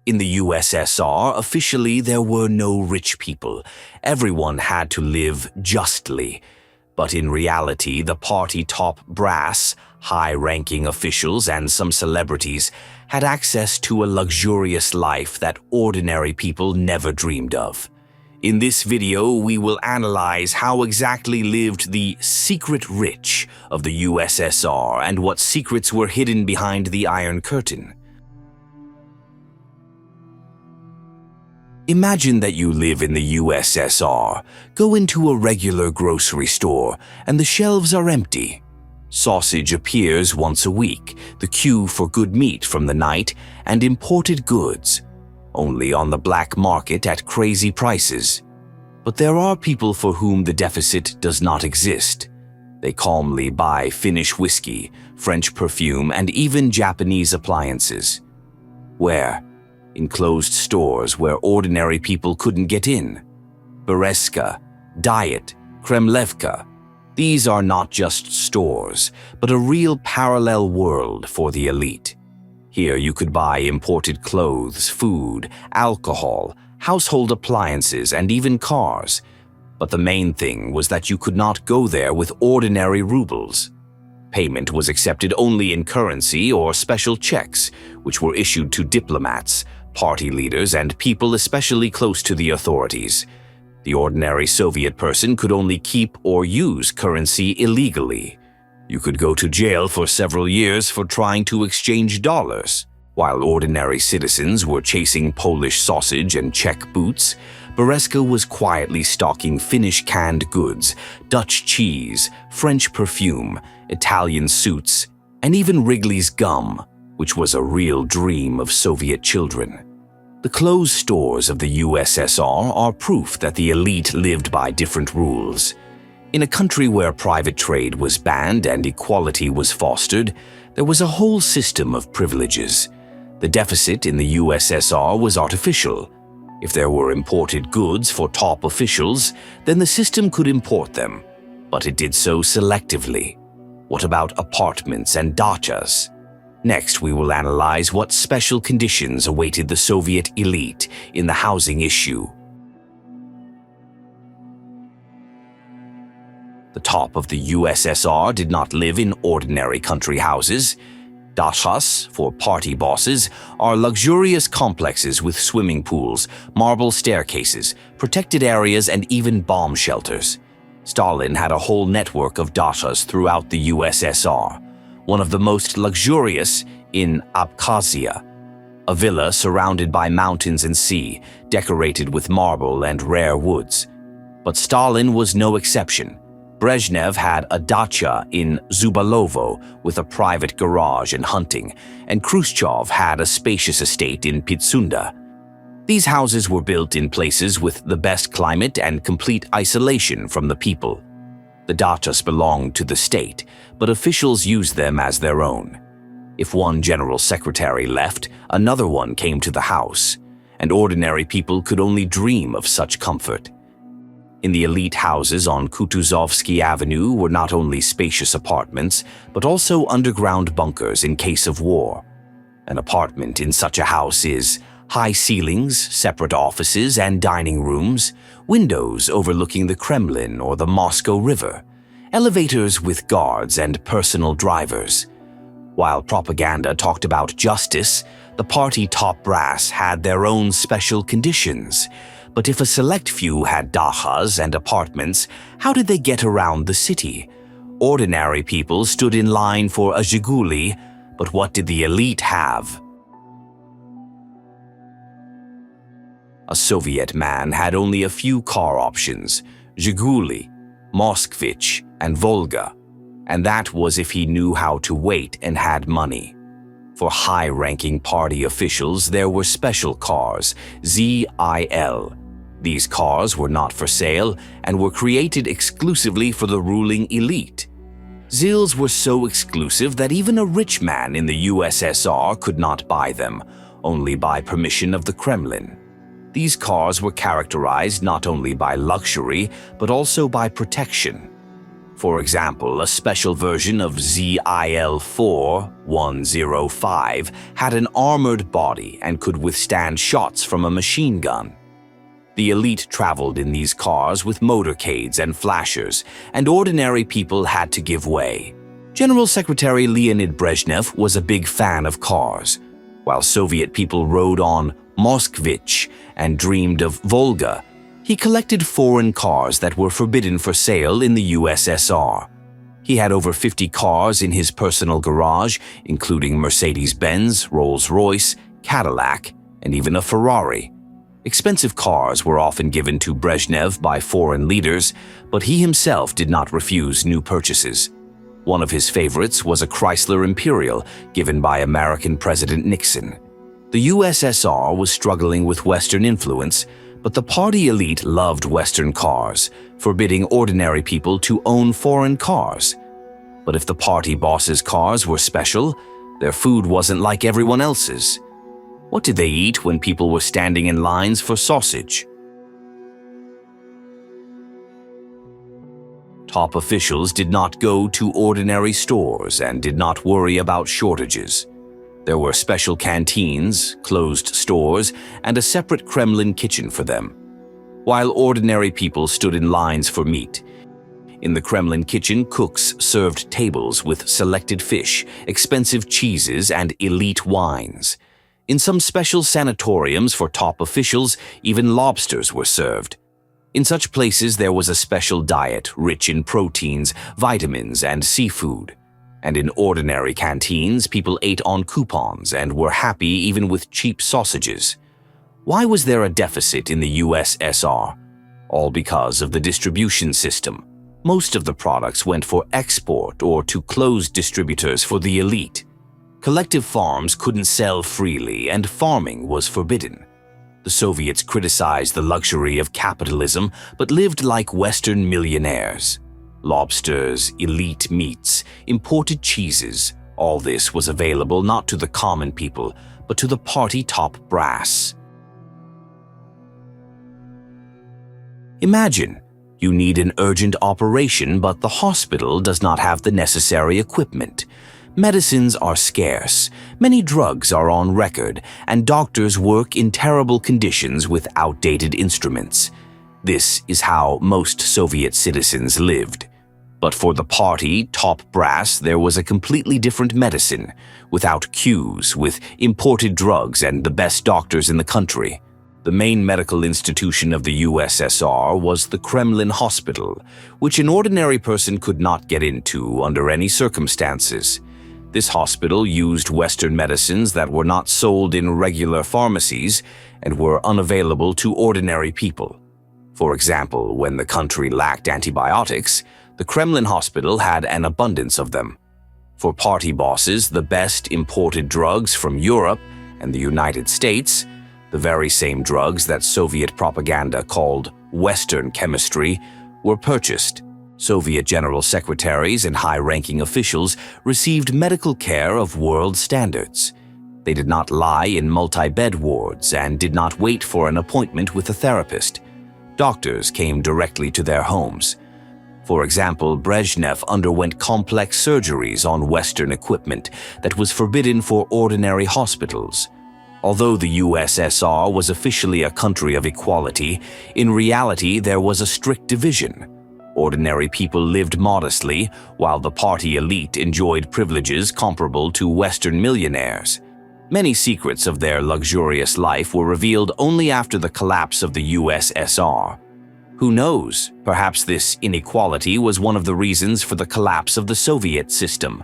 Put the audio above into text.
In the USSR, officially there were no rich people. Everyone had to live justly. But in reality, the party top brass, high-ranking officials, and some celebrities had access to a luxurious life that ordinary people never dreamed of. In this video, we will analyze how exactly lived the secret rich of the USSR and what secrets were hidden behind the Iron Curtain. Imagine that you live in the USSR, go into a regular grocery store, and the shelves are empty. Sausage appears once a week, the queue for good meat from the night, and imported goods, only on the black market at crazy prices. But there are people for whom the deficit does not exist. They calmly buy Finnish whiskey, French perfume, and even Japanese appliances. Where? In closed stores where ordinary people couldn't get in. Berezka, Diet, Kremlevka. These are not just stores, but a real parallel world for the elite. Here you could buy imported clothes, food, alcohol, household appliances, and even cars. But the main thing was that you could not go there with ordinary rubles. Payment was accepted only in currency or special checks, which were issued to diplomats, party leaders, and people especially close to the authorities. The ordinary Soviet person could only keep or use currency illegally. You could go to jail for several years for trying to exchange dollars. While ordinary citizens were chasing Polish sausage and Czech boots, Berezka was quietly stocking Finnish canned goods, Dutch cheese, French perfume, Italian suits, and even Wrigley's gum, which was a real dream of Soviet children. The closed stores of the USSR are proof that the elite lived by different rules. In a country where private trade was banned and equality was fostered, there was a whole system of privileges. The deficit in the USSR was artificial. If there were imported goods for top officials, then the system could import them, but it did so selectively. What about apartments and dachas? Next, we will analyze what special conditions awaited the Soviet elite in the housing issue. The top of the USSR did not live in ordinary country houses. Dachas, for party bosses, are luxurious complexes with swimming pools, marble staircases, protected areas, and even bomb shelters. Stalin had a whole network of dachas throughout the USSR. One of the most luxurious in Abkhazia, a villa surrounded by mountains and sea, decorated with marble and rare woods. But Stalin was no exception. Brezhnev had a dacha in Zubalovo with a private garage and hunting, and Khrushchev had a spacious estate in Pitsunda. These houses were built in places with the best climate and complete isolation from the people. The dachas belonged to the state, but officials used them as their own. If one general secretary left, another one came to the house, and ordinary people could only dream of such comfort. In the elite houses on Kutuzovsky Avenue were not only spacious apartments, but also underground bunkers in case of war. An apartment in such a house is high ceilings, separate offices and dining rooms, windows overlooking the Kremlin or the Moscow River, elevators with guards and personal drivers. While propaganda talked about justice, the party top brass had their own special conditions. But if a select few had dachas and apartments, how did they get around the city? Ordinary people stood in line for a Zhiguli, but what did the elite have? A Soviet man had only a few car options: Zhiguli, Moskvich, and Volga, and that was if he knew how to wait and had money. For high-ranking party officials, there were special cars, ZIL. These cars were not for sale and were created exclusively for the ruling elite. ZILs were so exclusive that even a rich man in the USSR could not buy them, only by permission of the Kremlin. These cars were characterized not only by luxury, but also by protection. For example, a special version of ZIL-4-105 had an armored body and could withstand shots from a machine gun. The elite traveled in these cars with motorcades and flashers, and ordinary people had to give way. General Secretary Leonid Brezhnev was a big fan of cars. While Soviet people rode on Moskvich and dreamed of Volga, he collected foreign cars that were forbidden for sale in the USSR. He had over 50 cars in his personal garage, including Mercedes-Benz, Rolls-Royce, Cadillac, and even a Ferrari. Expensive cars were often given to Brezhnev by foreign leaders, but he himself did not refuse new purchases. One of his favorites was a Chrysler Imperial given by American President Nixon. The USSR was struggling with Western influence, but the party elite loved Western cars, forbidding ordinary people to own foreign cars. But if the party boss's cars were special, their food wasn't like everyone else's. What did they eat when people were standing in lines for sausage? Top officials did not go to ordinary stores and did not worry about shortages. There were special canteens, closed stores, and a separate Kremlin kitchen for them. While ordinary people stood in lines for meat, in the Kremlin kitchen, cooks served tables with selected fish, expensive cheeses, and elite wines. In some special sanatoriums for top officials, even lobsters were served. In such places, there was a special diet rich in proteins, vitamins, and seafood. And in ordinary canteens, people ate on coupons and were happy even with cheap sausages. Why was there a deficit in the USSR? All because of the distribution system. Most of the products went for export or to closed distributors for the elite. Collective farms couldn't sell freely, and farming was forbidden. The Soviets criticized the luxury of capitalism, but lived like Western millionaires. Lobsters, elite meats, imported cheeses, all this was available not to the common people, but to the party top brass. Imagine, you need an urgent operation, but the hospital does not have the necessary equipment. Medicines are scarce, many drugs are on record, and doctors work in terrible conditions with outdated instruments. This is how most Soviet citizens lived. But for the party top brass, there was a completely different medicine, without queues, with imported drugs and the best doctors in the country. The main medical institution of the USSR was the Kremlin Hospital, which an ordinary person could not get into under any circumstances. This hospital used Western medicines that were not sold in regular pharmacies and were unavailable to ordinary people. For example, when the country lacked antibiotics, the Kremlin Hospital had an abundance of them. For party bosses, the best imported drugs from Europe and the United States, the very same drugs that Soviet propaganda called Western chemistry, were purchased. Soviet general secretaries and high-ranking officials received medical care of world standards. They did not lie in multi-bed wards and did not wait for an appointment with a therapist. Doctors came directly to their homes. For example, Brezhnev underwent complex surgeries on Western equipment that was forbidden for ordinary hospitals. Although the USSR was officially a country of equality, in reality there was a strict division. Ordinary people lived modestly, while the party elite enjoyed privileges comparable to Western millionaires. Many secrets of their luxurious life were revealed only after the collapse of the USSR. Who knows, perhaps this inequality was one of the reasons for the collapse of the Soviet system.